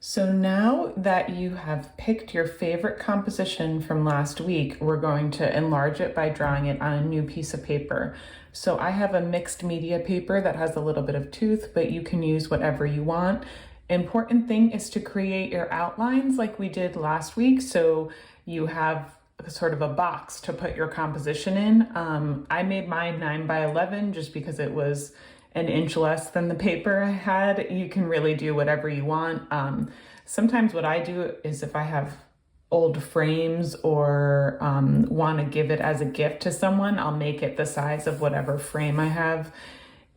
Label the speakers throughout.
Speaker 1: So now that you have picked your favorite composition from last week, we're going to enlarge it by drawing it on a new piece of paper. So I have a mixed media paper that has a little bit of tooth, but you can use whatever you want. Important thing is to create your outlines like we did last week. So you have sort of a box to put your composition in. I made mine 9 by 11 just because it was an inch less than the paper I had. You can really do whatever you want. Sometimes what I do is if I have old frames or want to give it as a gift to someone, I'll make it the size of whatever frame I have.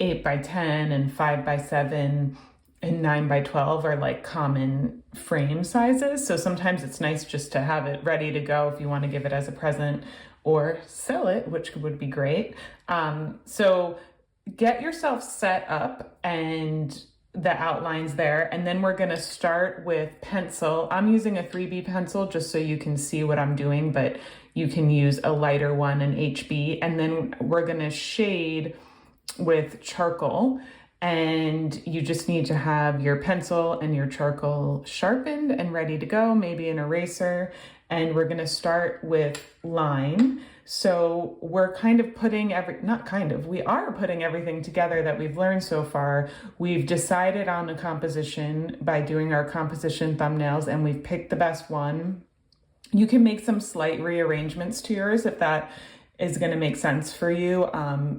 Speaker 1: 8 by 10 and 5 by 7 and 9 by 12 are like common frame sizes. So sometimes it's nice just to have it ready to go if you want to give it as a present or sell it, which would be great. So get yourself set up and the outlines there, and then we're going to start with pencil. I'm using a 3B pencil just so you can see what I'm doing, but you can use a lighter one, an HB, and then we're going to shade with charcoal. And you just need to have your pencil and your charcoal sharpened and ready to go, maybe an eraser. And we're going to start with line. So we're kind of putting we are putting everything together that we've learned so far. We've decided on a composition by doing our composition thumbnails, and we've picked the best one. You can make some slight rearrangements to yours if that is going to make sense for you.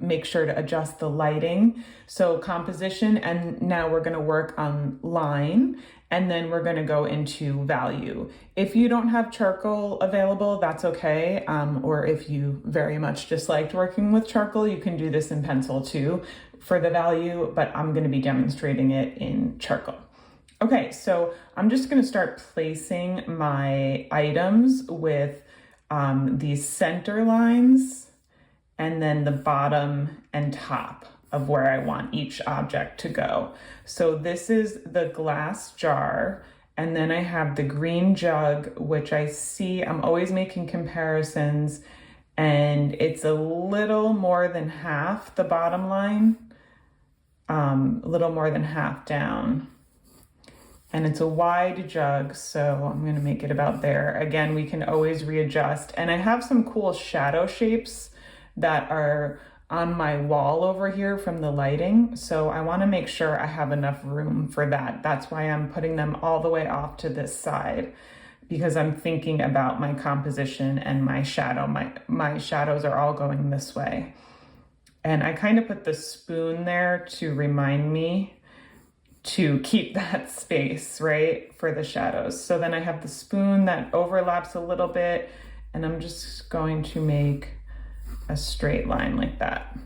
Speaker 1: Make sure to adjust the lighting. So composition, and now we're going to work on line, and then we're going to go into value. If you don't have charcoal available, that's okay. Or if you very much disliked working with charcoal, you can do this in pencil too for the value, but I'm going to be demonstrating it in charcoal. Okay, so I'm just going to start placing my items with these center lines and then the bottom and top of where I want each object to go. So this is the glass jar, and then I have the green jug, which I see, I'm always making comparisons, and it's a little more than half the bottom line, a little more than half down. And it's a wide jug, so I'm gonna make it about there. Again, we can always readjust. And I have some cool shadow shapes that are on my wall over here from the lighting. So I wanna make sure I have enough room for that. That's why I'm putting them all the way off to this side, because I'm thinking about my composition and my shadow. My shadows are all going this way. And I kind of put the spoon there to remind me to keep that space, right, for the shadows. So then I have the spoon that overlaps a little bit, and I'm just going to make a straight line like that.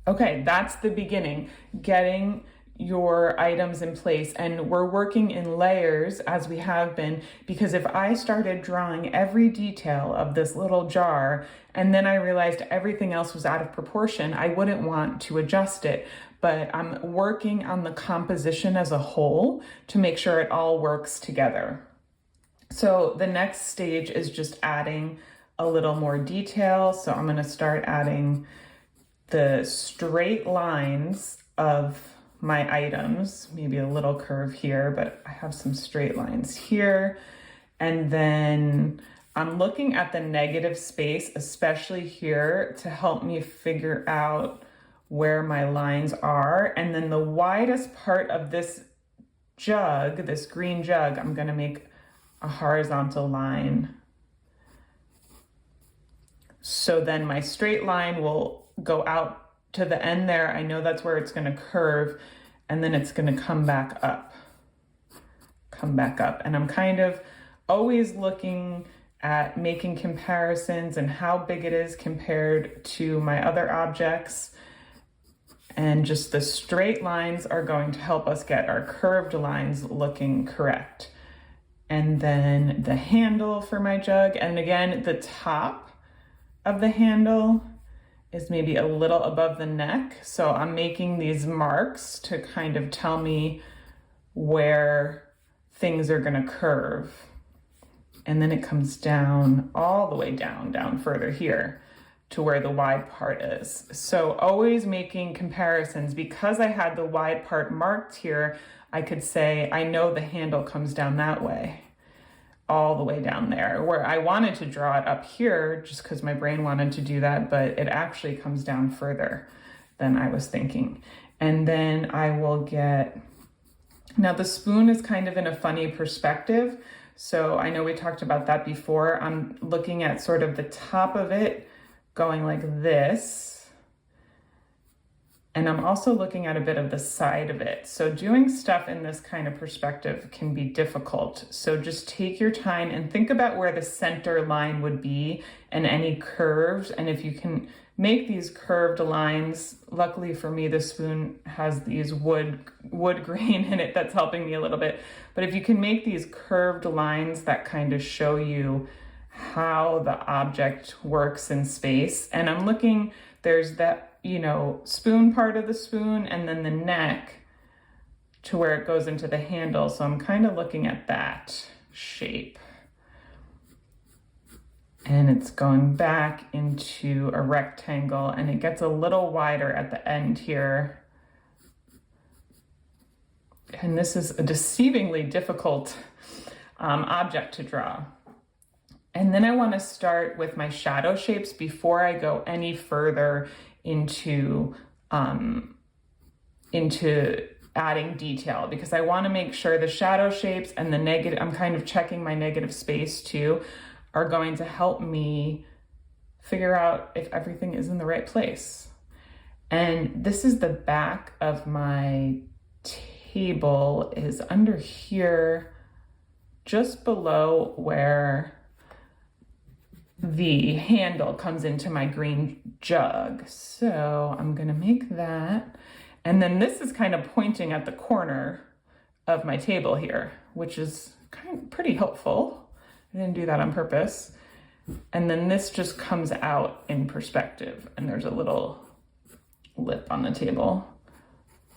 Speaker 1: Okay, that's the beginning, getting your items in place, and we're working in layers as we have been, because if I started drawing every detail of this little jar and then I realized everything else was out of proportion, I wouldn't want to adjust it. But I'm working on the composition as a whole to make sure it all works together. So the next stage is just adding a little more detail. So I'm going to start adding the straight lines of my items, maybe a little curve here, but I have some straight lines here. And then I'm looking at the negative space, especially here, to help me figure out where my lines are. And then the widest part of this jug, this green jug, I'm going to make a horizontal line. So then my straight line will go out to the end there. I know that's where it's going to curve, and then it's going to come back up. And I'm kind of always looking at making comparisons and how big it is compared to my other objects. And just the straight lines are going to help us get our curved lines looking correct. And then the handle for my jug, and again, the top of the handle is maybe a little above the neck. So I'm making these marks to kind of tell me where things are gonna curve. And then it comes down all the way down further here to where the wide part is. So always making comparisons. Because I had the wide part marked here, I could say, I know the handle comes down that way, all the way down there, where I wanted to draw it up here just because my brain wanted to do that, but it actually comes down further than I was thinking. And then I will get, now the spoon is kind of in a funny perspective. So I know we talked about that before. I'm looking at sort of the top of it going like this. And I'm also looking at a bit of the side of it. So doing stuff in this kind of perspective can be difficult. So just take your time and think about where the center line would be and any curves. And if you can make these curved lines, luckily for me, the spoon has these wood grain in it that's helping me a little bit. But if you can make these curved lines that kind of show you how the object works in space. And I'm looking, there's that, you know, spoon part of the spoon and then the neck to where it goes into the handle. So I'm kind of looking at that shape. And it's going back into a rectangle and it gets a little wider at the end here. And this is a deceivingly difficult object to draw. And then I want to start with my shadow shapes before I go any further into adding detail, because I want to make sure the shadow shapes and the negative, I'm kind of checking my negative space too, are going to help me figure out if everything is in the right place. And this is the back of my table, is under here, just below where the handle comes into my green jug. So I'm gonna make that. And then this is kind of pointing at the corner of my table here, which is kind of pretty helpful. I didn't do that on purpose. And then this just comes out in perspective and there's a little lip on the table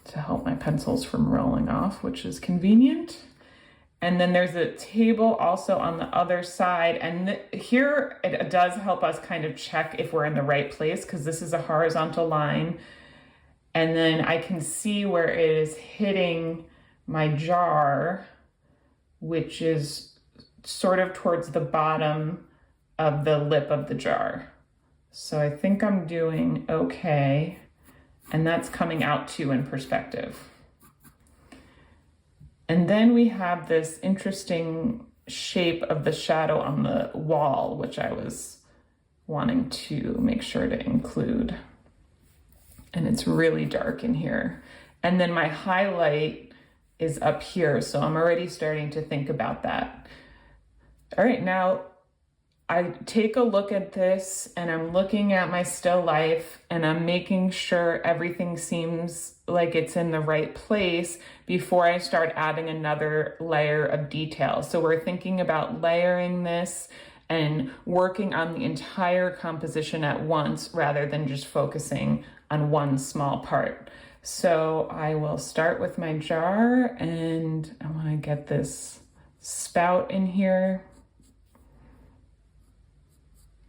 Speaker 1: to help my pencils from rolling off, which is convenient. And then there's a table also on the other side. And here it does help us kind of check if we're in the right place, because this is a horizontal line. And then I can see where it is hitting my jar, which is sort of towards the bottom of the lip of the jar. So I think I'm doing okay. And that's coming out too in perspective. And then we have this interesting shape of the shadow on the wall, which I was wanting to make sure to include. And it's really dark in here. And then my highlight is up here, so I'm already starting to think about that. All right, now I take a look at this and I'm looking at my still life and I'm making sure everything seems like it's in the right place before I start adding another layer of detail. So we're thinking about layering this and working on the entire composition at once rather than just focusing on one small part. So I will start with my jar and I want to get this spout in here.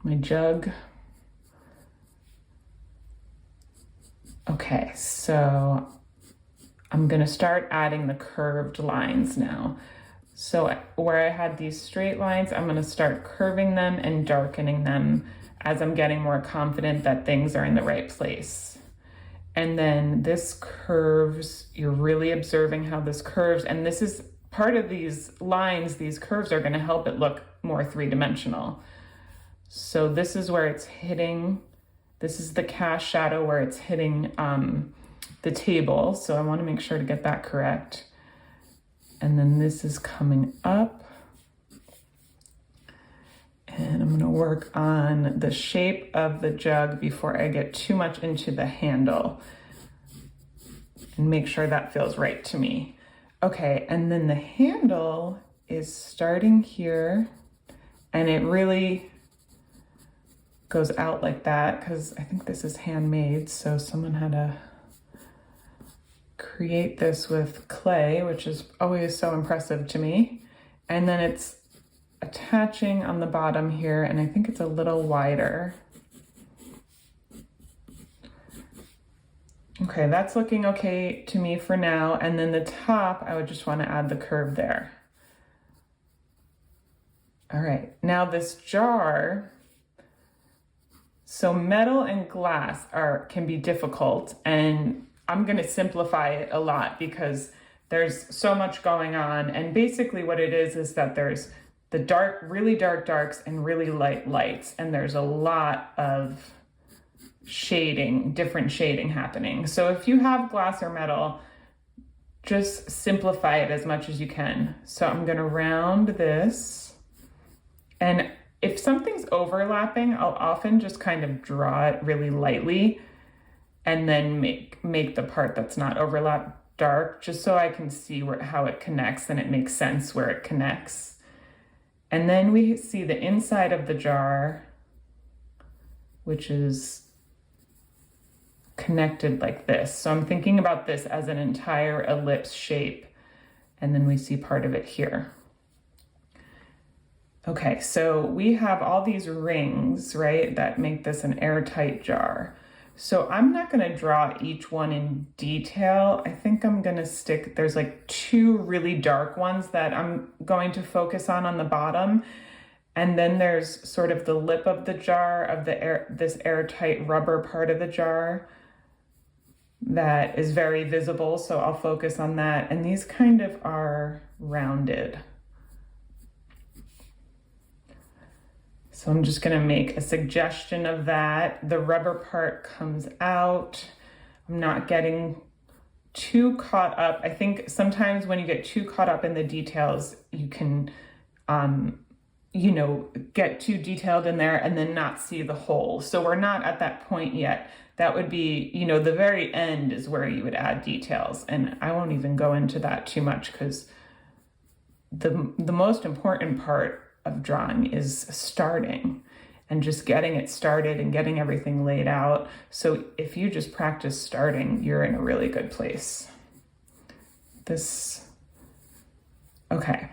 Speaker 1: My jug. Okay, so I'm gonna start adding the curved lines now. So where I had these straight lines, I'm gonna start curving them and darkening them as I'm getting more confident that things are in the right place. And then this curves, you're really observing how this curves, and this is part of these lines, these curves are gonna help it look more three-dimensional. So this is where it's hitting, this is the cast shadow where it's hitting the table. So I want to make sure to get that correct. And then this is coming up. And I'm going to work on the shape of the jug before I get too much into the handle. And make sure that feels right to me. Okay, and then the handle is starting here. And it really goes out like that because I think this is handmade, so someone had to create this with clay, which is always so impressive to me. And then it's attaching on the bottom here, and I think it's a little wider. Okay, that's looking okay to me for now. And then the top, I would just want to add the curve there. All right, now this jar, so metal and glass can be difficult, and I'm going to simplify it a lot because there's so much going on. And basically what it is that there's the dark, really dark darks and really light lights, and there's a lot of shading, different shading happening. So if you have glass or metal, just simplify it as much as you can. So I'm going to round this, and if something's overlapping, I'll often just kind of draw it really lightly and then make the part that's not overlapped dark, just so I can see how it connects and it makes sense where it connects. And then we see the inside of the jar, which is connected like this. So I'm thinking about this as an entire ellipse shape, and then we see part of it here. Okay, so we have all these rings, right, that make this an airtight jar. So I'm not going to draw each one in detail. I think I'm going to there's like two really dark ones that I'm going to focus on the bottom. And then there's sort of the lip of the jar of this airtight rubber part of the jar that is very visible. So I'll focus on that. And these kind of are rounded. So I'm just going to make a suggestion of that. The rubber part comes out. I'm not getting too caught up. I think sometimes when you get too caught up in the details, you can, get too detailed in there and then not see the whole. So we're not at that point yet. That would be, the very end is where you would add details. And I won't even go into that too much because the most important part of drawing is starting and just getting it started and getting everything laid out. So if you just practice starting, you're in a really good place. Okay.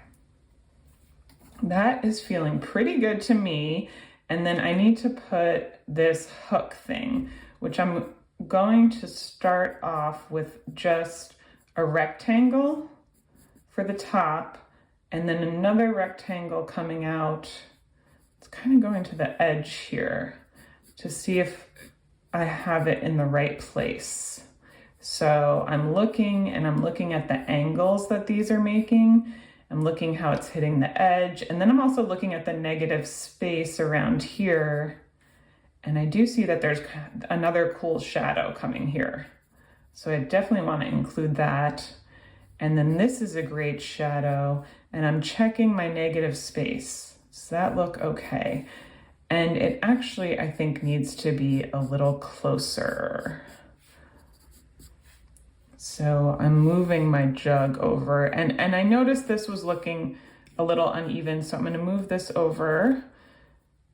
Speaker 1: That is feeling pretty good to me. And then I need to put this hook thing, which I'm going to start off with just a rectangle for the top, and then another rectangle coming out. It's kind of going to the edge here to see if I have it in the right place. So I'm looking at the angles that these are making. I'm looking how it's hitting the edge. And then I'm also looking at the negative space around here. And I do see that there's another cool shadow coming here. So I definitely want to include that. And then this is a great shadow, and I'm checking my negative space. Does that look okay? And it actually, I think, needs to be a little closer. So I'm moving my jug over, and I noticed this was looking a little uneven, so I'm going to move this over,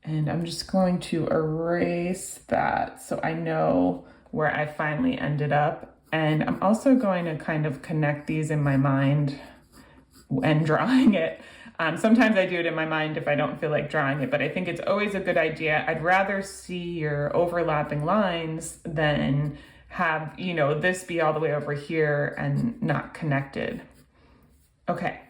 Speaker 1: and I'm just going to erase that so I know where I finally ended up. And I'm also going to kind of connect these in my mind when drawing it. Sometimes I do it in my mind if I don't feel like drawing it, but I think it's always a good idea. I'd rather see your overlapping lines than have, this be all the way over here and not connected. Okay,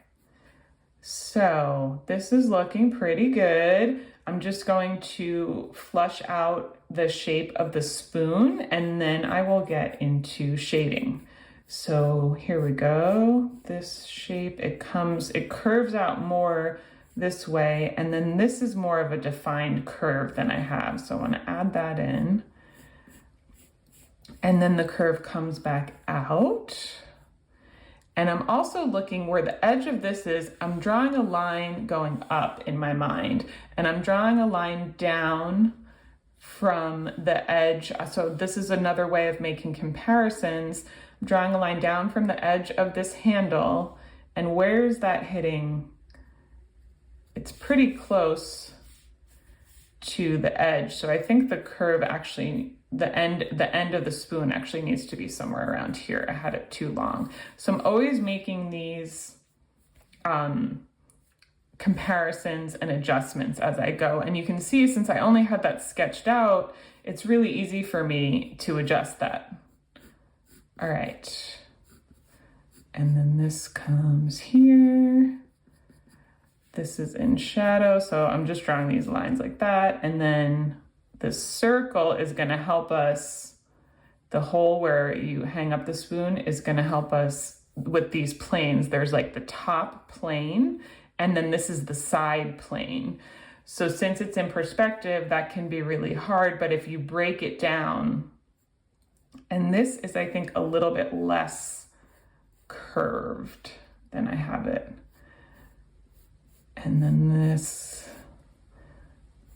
Speaker 1: so this is looking pretty good. I'm just going to flush out the shape of the spoon, and then I will get into shading. So here we go. This shape, it curves out more this way, and then this is more of a defined curve than I have. So I want to add that in. And then the curve comes back out. And I'm also looking where the edge of this is. I'm drawing a line going up in my mind, and I'm drawing a line down from the edge. So this is another way of making comparisons. I'm drawing a line down from the edge of this handle, and where is that hitting? It's pretty close to the edge. So I think the curve actually, the end of the spoon actually needs to be somewhere around here. I had it too long. So I'm always making these comparisons and adjustments as I go. And you can see, since I only had that sketched out, it's really easy for me to adjust that. All right. And then this comes here. This is in shadow, so I'm just drawing these lines like that. And then this circle is gonna help us, the hole where you hang up the spoon is gonna help us with these planes. There's like the top plane, and then this is the side plane. So since it's in perspective, that can be really hard, but if you break it down, and this is, I think, a little bit less curved than I have it. And then this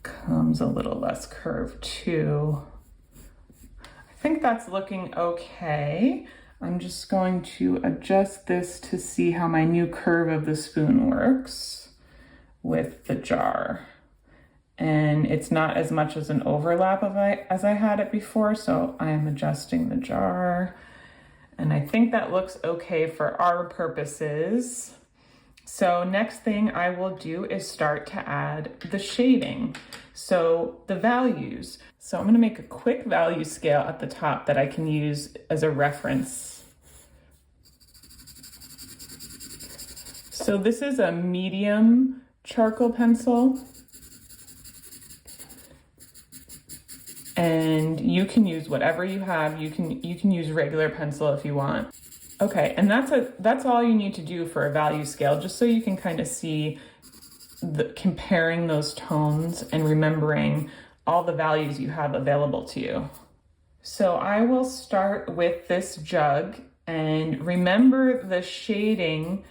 Speaker 1: comes a little less curved too. I think that's looking okay. I'm just going to adjust this to see how my new curve of the spoon works with the jar. And it's not as much as an overlap as I had it before, so I am adjusting the jar. And I think that looks okay for our purposes. So next thing I will do is start to add the shading. So the values. So I'm gonna make a quick value scale at the top that I can use as a reference. So this is a medium charcoal pencil. And you can use whatever you have. You can use regular pencil if you want. Okay, and that's all you need to do for a value scale, just so you can kind of see comparing those tones and remembering all the values you have available to you. So I will start with this jug, and remember the shading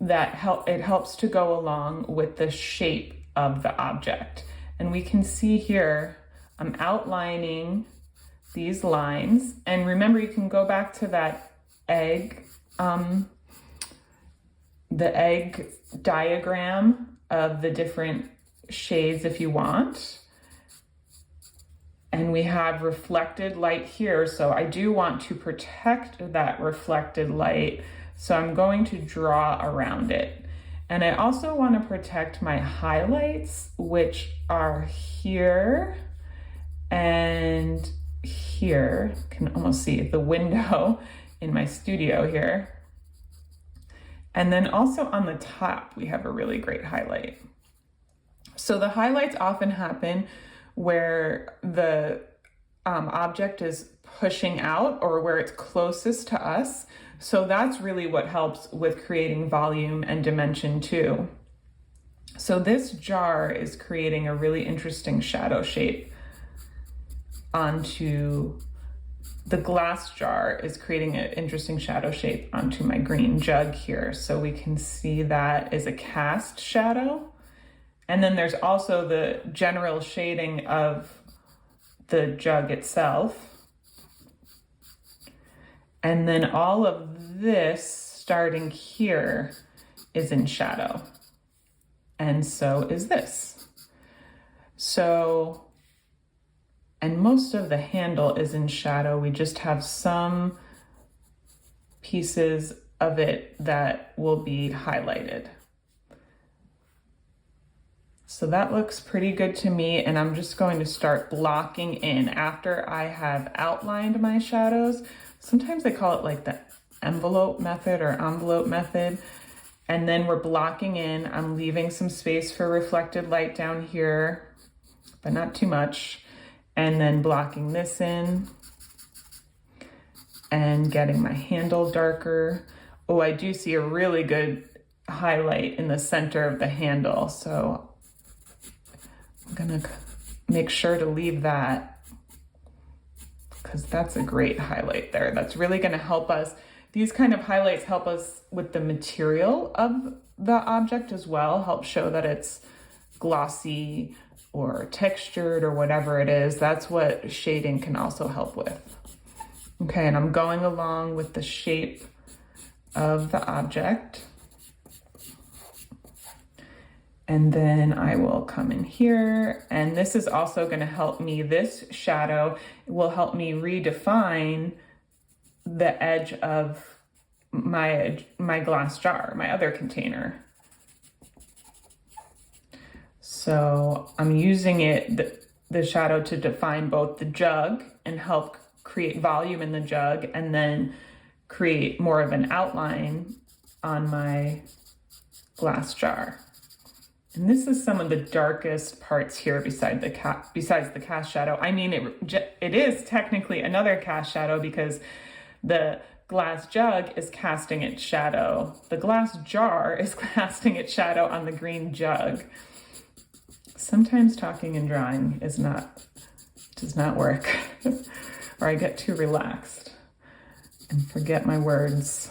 Speaker 1: that it helps to go along with the shape of the object. And we can see here, I'm outlining these lines, and remember you can go back to that egg, the egg diagram of the different shades if you want. And we have reflected light here, so I do want to protect that reflected light, so I'm going to draw around it. And I also want to protect my highlights, which are here and here. You can almost see the window in my studio here. And then also on the top, we have a really great highlight. So the highlights often happen where the object is pushing out or where it's closest to us. So that's really what helps with creating volume and dimension too. So this jar is creating a really interesting shadow shape onto the glass jar, is creating an interesting shadow shape onto my green jug here. So we can see that is a cast shadow. And then there's also the general shading of the jug itself. And then all of this starting here is in shadow. And so is this. So, and most of the handle is in shadow. We just have some pieces of it that will be highlighted. So that looks pretty good to me, and I'm just going to start blocking in after I have outlined my shadows. Sometimes they call it like the envelope method or envelope method. And then we're blocking in. I'm leaving some space for reflected light down here, but not too much. And then blocking this in and getting my handle darker. Oh, I do see a really good highlight in the center of the handle. So I'm gonna make sure to leave that, because that's a great highlight there. That's really gonna help us. These kind of highlights help us with the material of the object as well, help show that it's glossy or textured or whatever it is. That's what shading can also help with. Okay, and I'm going along with the shape of the object. And then I will come in here, and this is also gonna help me, this shadow will help me redefine the edge of my glass jar, my other container. So I'm using it, the shadow, to define both the jug and help create volume in the jug and then create more of an outline on my glass jar. And this is some of the darkest parts here besides the cast shadow. I mean, it is technically another cast shadow because the glass jug is casting its shadow. The glass jar is casting its shadow on the green jug. Sometimes talking and drawing does not work. Or I get too relaxed and forget my words.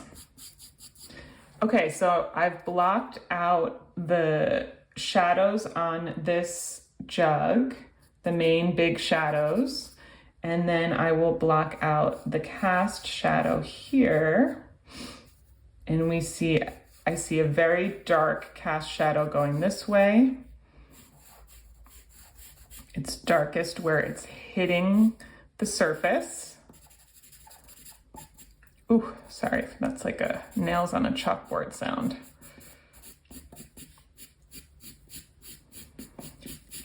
Speaker 1: Okay, so I've blocked out the shadows on this jug, the main big shadows, and then I will block out the cast shadow here. And I see a very dark cast shadow going this way. It's darkest where it's hitting the surface. Ooh, sorry, that's like a nails on a chalkboard sound.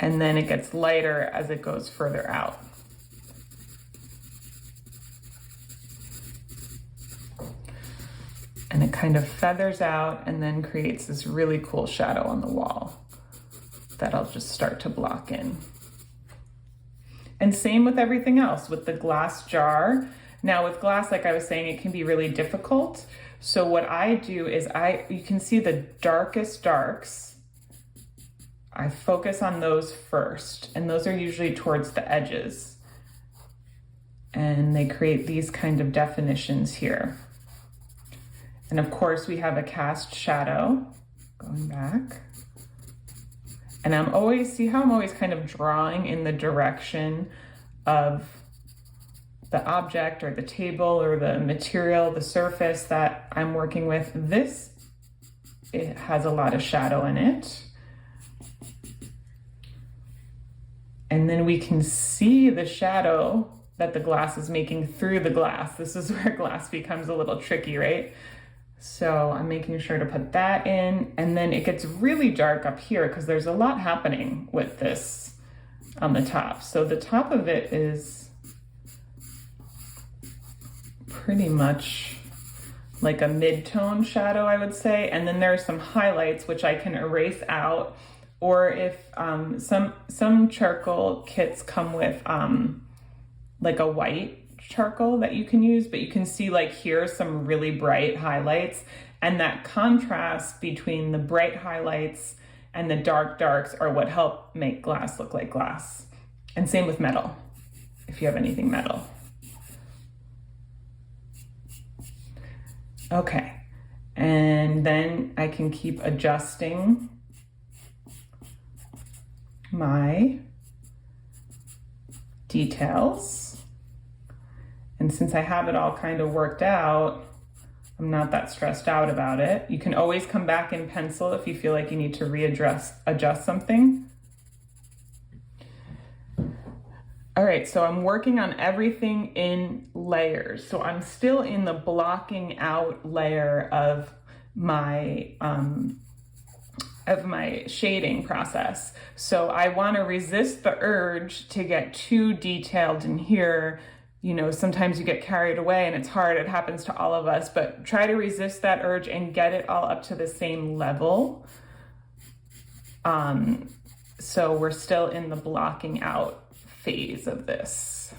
Speaker 1: And then it gets lighter as it goes further out. And it kind of feathers out and then creates this really cool shadow on the wall that I'll just start to block in. And same with everything else, with the glass jar. Now with glass, like I was saying, it can be really difficult. So what I do is you can see the darkest darks. I focus on those first, and those are usually towards the edges. And they create these kind of definitions here. And of course we have a cast shadow going back. And see how I'm always kind of drawing in the direction of the object or the table or the material, the surface that I'm working with. It has a lot of shadow in it. And then we can see the shadow that the glass is making through the glass. This is where glass becomes a little tricky, right? So I'm making sure to put that in, and then it gets really dark up here because there's a lot happening with this on the top. So the top of it is pretty much like a mid-tone shadow, I would say. And then there are some highlights which I can erase out, or if some charcoal kits come with like a white charcoal that you can use, but you can see like here some really bright highlights, and that contrast between the bright highlights and the dark darks are what help make glass look like glass. And same with metal, if you have anything metal. Okay, and then I can keep adjusting my details. And since I have it all kind of worked out, I'm not that stressed out about it. You can always come back in pencil if you feel like you need to adjust something. All right, so I'm working on everything in layers. So I'm still in the blocking out layer of my shading process. So I want to resist the urge to get too detailed in here. You know, sometimes you get carried away and it's hard. It happens to all of us, but try to resist that urge and get it all up to the same level. So we're still in the blocking out phase of this.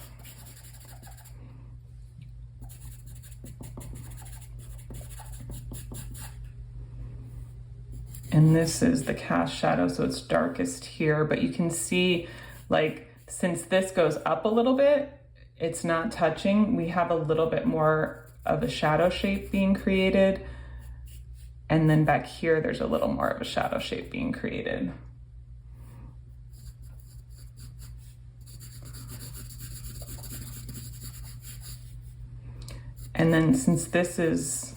Speaker 1: And this is the cast shadow, so it's darkest here, but you can see, like, since this goes up a little bit, it's not touching. We have a little bit more of a shadow shape being created. And then back here, there's a little more of a shadow shape being created. And then since this is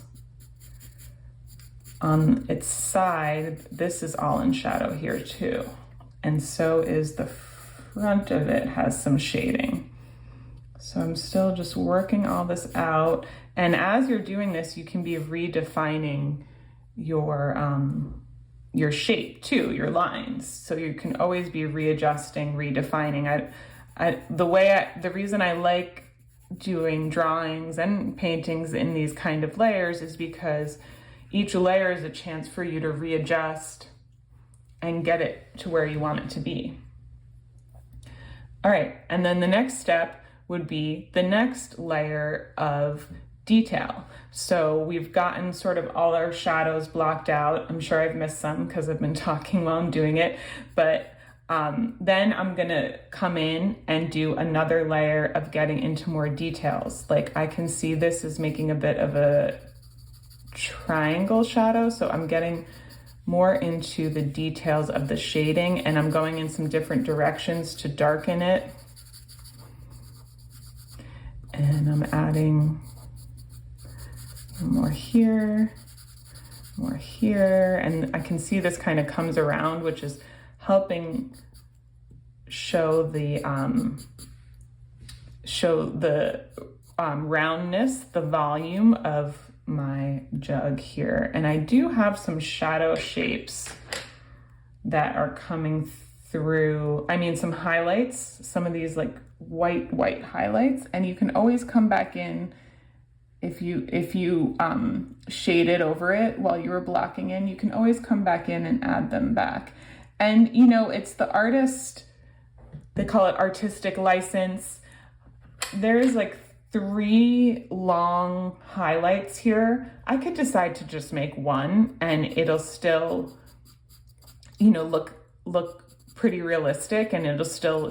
Speaker 1: on its side, this is all in shadow here too. And so is the front of it, has some shading. So I'm still just working all this out. And as you're doing this, you can be redefining your shape too, your lines. So you can always be readjusting, redefining. The reason I like doing drawings and paintings in these kind of layers is because each layer is a chance for you to readjust and get it to where you want it to be. All right, and then the next step would be the next layer of detail. So we've gotten sort of all our shadows blocked out. I'm sure I've missed some because I've been talking while I'm doing it, but then I'm gonna come in and do another layer of getting into more details. Like I can see this is making a bit of a triangle shadow, so I'm getting more into the details of the shading, and I'm going in some different directions to darken it. And I'm adding more here, and I can see this kind of comes around, which is helping show the roundness, the volume of my jug here. And I do have some shadow shapes that are coming through. I mean, some highlights, some of these like white highlights, and you can always come back in if you shaded over it while you were blocking in, you can always come back in and add them back. And you know, it's the artist, they call it artistic license. There's like 3 long highlights here. I could decide to just make one and it'll still, you know, look pretty realistic, and it'll still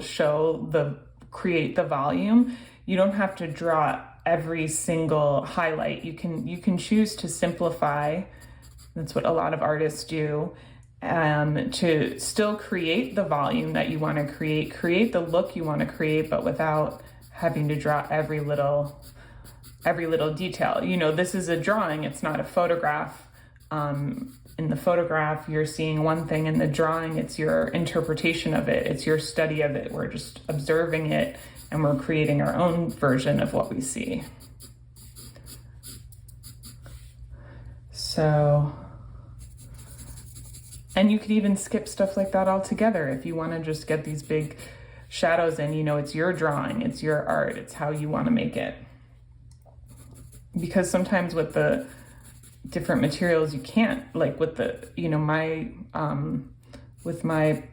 Speaker 1: create the volume. You don't have to draw every single highlight. You can choose to simplify. That's what a lot of artists do, to still create the volume that you want to create the look you want to create, but without having to draw every little detail. You know, this is a drawing, it's not a photograph. In the photograph, you're seeing one thing. In the drawing, it's your interpretation of it. It's your study of it. We're just observing it, and we're creating our own version of what we see. So, and you could even skip stuff like that altogether if you want to just get these big shadows in. You know, it's your drawing, it's your art, it's how you want to make it. Because sometimes with the different materials you can't, like with the, you know, with my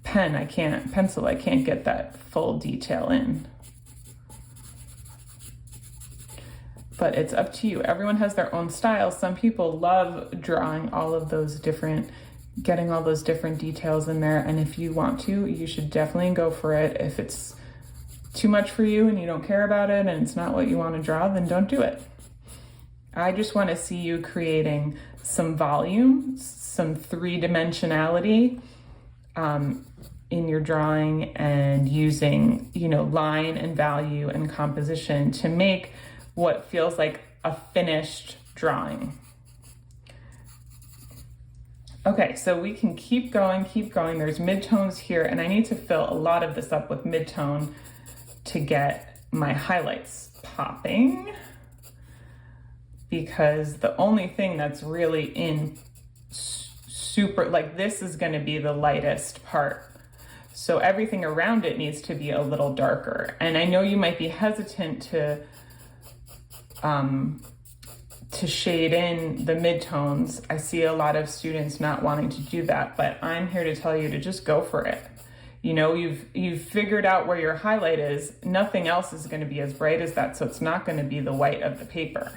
Speaker 1: pencil, I can't get that full detail in. But it's up to you. Everyone has their own style. Some people love drawing getting all those different details in there. And if you want to, you should definitely go for it. If it's too much for you and you don't care about it and it's not what you want to draw, then don't do it. I just want to see you creating some volume, some 3-dimensionality in your drawing, and using, you know, line and value and composition to make what feels like a finished drawing. Okay, so we can keep going. There's midtones here, and I need to fill a lot of this up with midtone to get my highlights popping, because the only thing that's really in super, like this is going to be the lightest part. So everything around it needs to be a little darker. And I know you might be hesitant to shade in the midtones. I see a lot of students not wanting to do that, but I'm here to tell you to just go for it. You know, you've figured out where your highlight is. Nothing else is going to be as bright as that, so it's not going to be the white of the paper.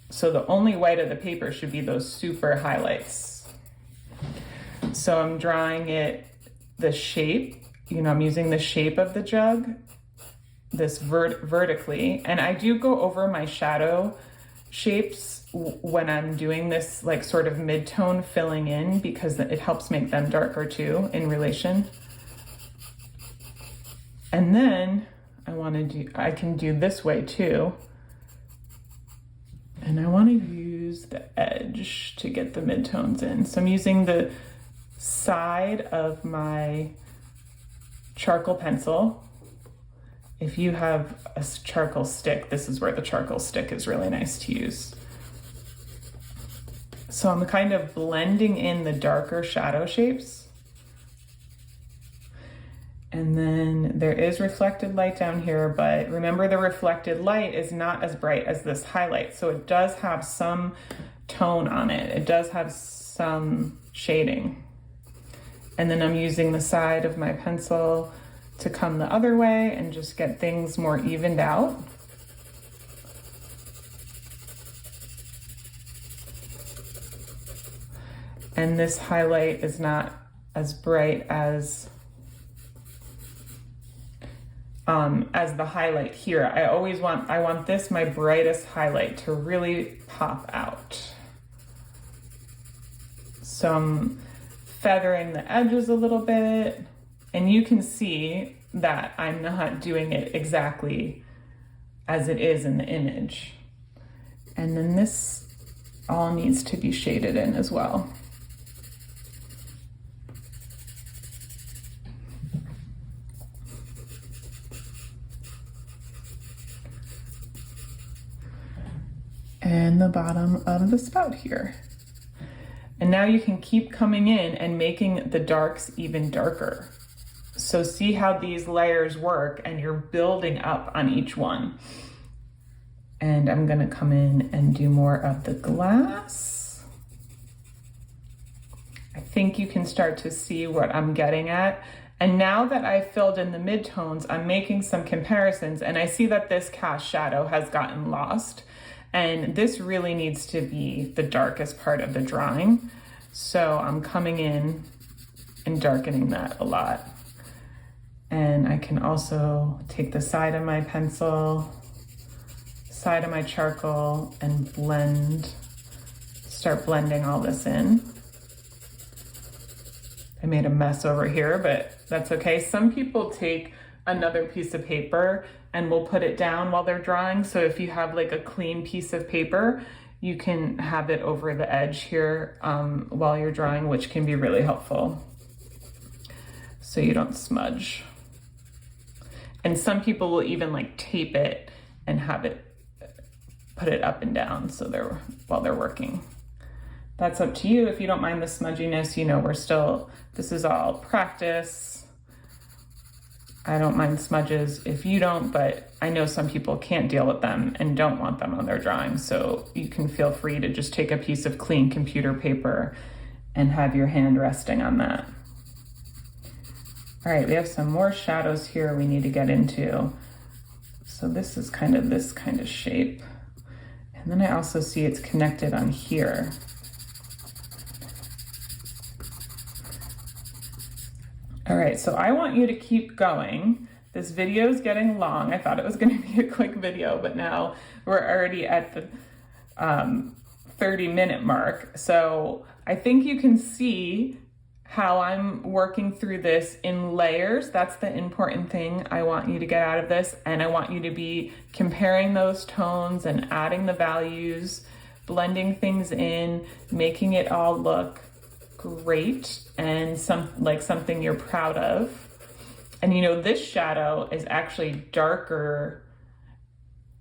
Speaker 1: So the only white of the paper should be those super highlights. So I'm drawing the shape, you know, I'm using the shape of the jug, this vertically, and I do go over my shadow shapes when I'm doing this, like sort of mid-tone filling in, because it helps make them darker too in relation. And then I can do this way too. And I want to use the edge to get the midtones in. So I'm using the side of my charcoal pencil. If you have a charcoal stick, this is where the charcoal stick is really nice to use. So I'm kind of blending in the darker shadow shapes. And then there is reflected light down here, but remember the reflected light is not as bright as this highlight. So it does have some tone on it. It does have some shading. And then I'm using the side of my pencil to come the other way and just get things more evened out. And this highlight is not as bright as the highlight here. I want this, my brightest highlight, to really pop out. So I'm feathering the edges a little bit, and you can see that I'm not doing it exactly as it is in the image. And then this all needs to be shaded in as well. And the bottom of the spout here. And now you can keep coming in and making the darks even darker. So see how these layers work, and you're building up on each one. And I'm gonna come in and do more of the glass. I think you can start to see what I'm getting at. And now that I've filled in the midtones, I'm making some comparisons, and I see that this cast shadow has gotten lost. And this really needs to be the darkest part of the drawing. So I'm coming in and darkening that a lot. And I can also take the side of my pencil, side of my charcoal, and start blending all this in. I made a mess over here, but that's okay. Some people take another piece of paper and we'll put it down while they're drawing. So if you have like a clean piece of paper, you can have it over the edge here while you're drawing, which can be really helpful so you don't smudge. And some people will even like tape it and have it, put it up and down so while they're working. That's up to you. If you don't mind the smudginess, you know, this is all practice. I don't mind smudges if you don't, but I know some people can't deal with them and don't want them on their drawings. So you can feel free to just take a piece of clean computer paper and have your hand resting on that. All right, we have some more shadows here we need to get into. So this is kind of this kind of shape. And then I also see it's connected on here. All right, so I want you to keep going. This video is getting long. I thought it was going to be a quick video, but now we're already at the 30-minute mark. So I think you can see how I'm working through this in layers. That's the important thing I want you to get out of this. And I want you to be comparing those tones and adding the values, blending things in, making it all look great and something you're proud of. And you know, this shadow is actually darker,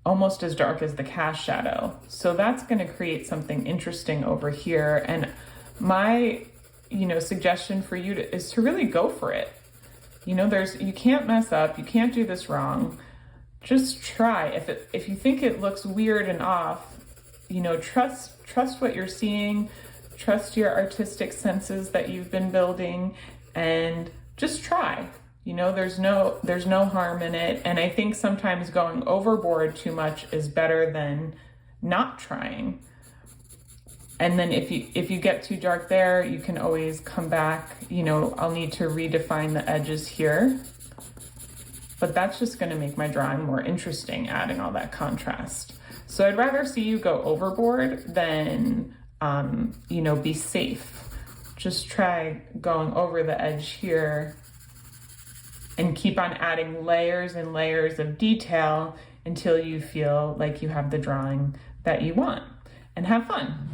Speaker 1: almost as dark as the cast shadow. So that's going to create something interesting over here. And my, suggestion for you is to really go for it. You can't mess up. You can't do this wrong. Just try. If you think it looks weird and off, trust what you're seeing. Trust your artistic senses that you've been building, and just try. There's no harm in it. And I think sometimes going overboard too much is better than not trying. And then if you get too dark there, you can always come back. I'll need to redefine the edges here, but that's just going to make my drawing more interesting, adding all that contrast. So I'd rather see you go overboard than be safe. Just try going over the edge here and keep on adding layers and layers of detail until you feel like you have the drawing that you want, and have fun.